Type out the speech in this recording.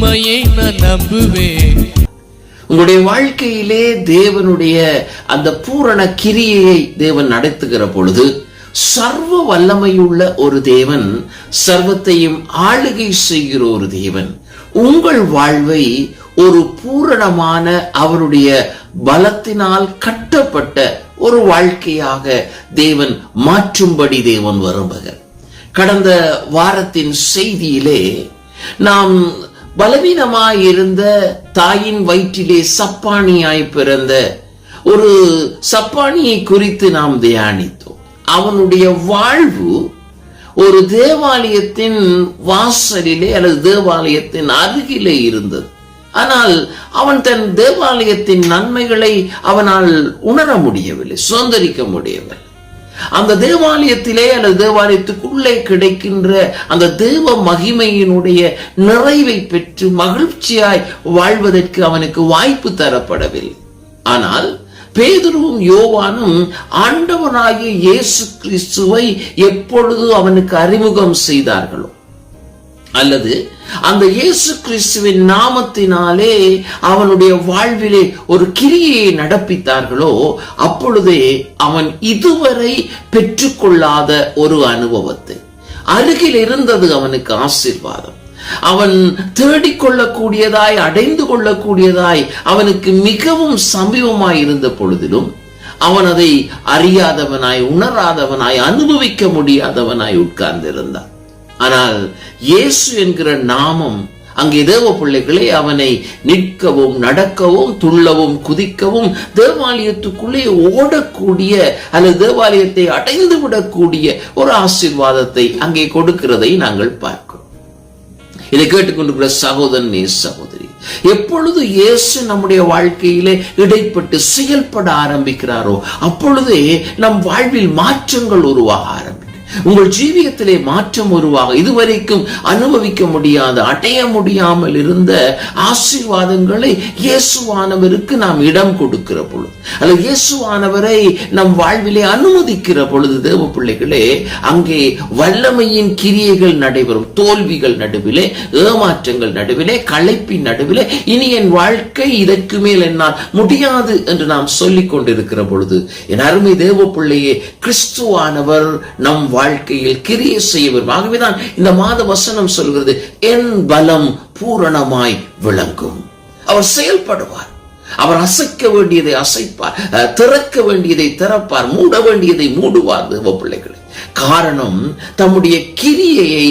உம்மையே நான் நம்புவேன். உங்களுடைய வாழ்க்கையிலே தேவனுடைய அந்த பூரண கிரியையை தேவன் நடத்துகிற பொழுது, சர்வ வல்லமையுள்ள ஒரு தேவன், சர்வத்தையும் ஆளுகை செய்கிற ஒரு தேவன் உங்கள் வாழ்வை ஒரு பூரணமான அவருடைய பலத்தினால் கட்டப்பட்ட ஒரு வாழ்க்கையாக தேவன் மாற்றும்படி தேவன் விரும்புகிறார். கடந்த வாரத்தின் செய்தியிலே நாம் பலவீனமாயிருந்த தாயின் வயிற்றிலே சப்பானியாய் பிறந்த ஒரு சப்பானியை குறித்து நாம் தியானித்தோம். அவனுடைய வாழ்வு ஒரு தேவாலயத்தின் வாசலிலே அல்லது தேவாலயத்தின் அருகிலே இருந்தது. ஆனால் அவன் தன் தேவாலயத்தின் நன்மைகளை அவனால் உணர முடியவில்லை, சுதந்திரிக்க முடியவில்லை. அந்த தேவாலயத்திலே அல்லது தேவாலயத்துக்குள்ளே கிடைக்கின்ற அந்த தேவ மகிமையினுடைய நிறைவை பெற்று மகிழ்ச்சியாய் வாழ்வதற்கு அவனுக்கு வாய்ப்பு தரப்படவில்லை. ஆனால் பேதுருவும் யோவானும் ஆண்டவனாகிய இயேசு கிறிஸ்துவை எப்பொழுது அவனுக்கு அறிமுகம் செய்தார்களோ, அல்லது அந்த இயேசு கிறிஸ்துவின் நாமத்தினாலே அவனுடைய வாழ்விலே ஒரு கிரியையை நடப்பித்தார்களோ, அப்பொழுதே அவன் இதுவரை பெற்றுக்கொள்ளாத ஒரு அனுபவத்தை, அருகில் இருந்தது அவனுக்கு ஆசீர்வாதம், அவன் தேடிக்கொள்ளக்கூடியதாய் அடைந்து கொள்ளக்கூடியதாய் அவனுக்கு மிகவும் சமீபமாய் இருந்த பொழுதிலும் அவன் அதை அறியாதவனாய், உணராதவனாய், அனுபவிக்க முடியாதவனாய் உட்கார்ந்திருந்தான். ஆனால் இயேசு என்கிற நாமம் அங்கே தேவ பிள்ளைகளே அவனை நிற்கவும், நடக்கவும், துள்ளவும், குதிக்கவும், தேவாலயத்துக்குள்ளே ஓடக்கூடிய அல்லது தேவாலயத்தை அடைந்து விடக்கூடிய ஒரு ஆசீர்வாதத்தை அங்கே கொடுக்கிறதை நாங்கள் பார்க்கிறோம். இதை கேட்டுக்கொண்டிருக்கிற சகோதரனே, சகோதரி, எப்பொழுது இயேசு நம்முடைய வாழ்க்கையிலே இடைப்பட்டு செயல்பட ஆரம்பிக்கிறாரோ, அப்பொழுதே நம் வாழ்வில் மாற்றங்கள் உருவாக ஆரம்பிக்கும். உங்கள் ஜீவியத்திலே மாற்றம் உருவாக இதுவரைக்கும் அனுபவிக்க முடியாத, அடைய முடியாமல் இருந்த ஆசீர்வாதங்களை இயேசுவானவருக்கு நாம் இடம் கொடுக்கிற பொழுது, அல்லது இயேசுவானவரை நம் வாழ்விலே அனுமதிக்கிற பொழுது, தேவ பிள்ளைகளே, அங்கே வல்லமையின் கிரியைகள் நடைபெறும். தோல்விகள் நடுவிலே, ஏமாற்றங்கள் நடுவிலே, களைப்பின் நடுவிலே, இனி என் வாழ்க்கை இதற்கு மேல் என்னால் முடியாது என்று நாம் சொல்லிக் கொண்டிருக்கிற பொழுது, என் அருமை தேவ பிள்ளையே, கிறிஸ்துவானவர் நம் வாழ்க்கையில் கிரியை செய்ய வரும். ஆகவேதான் இந்த மாத வசனம் சொல்கிறது, என் பலம் பூரணமாய் விளங்கும். அவர் செயல்படுவார், அவர் அசைக்க வேண்டியதை அசைப்பார், திறக்க வேண்டியதை திறப்பார், மூட வேண்டியதை மூடுவார். தேவ பிள்ளைகளே, காரணம் தம்முடைய கிரியையை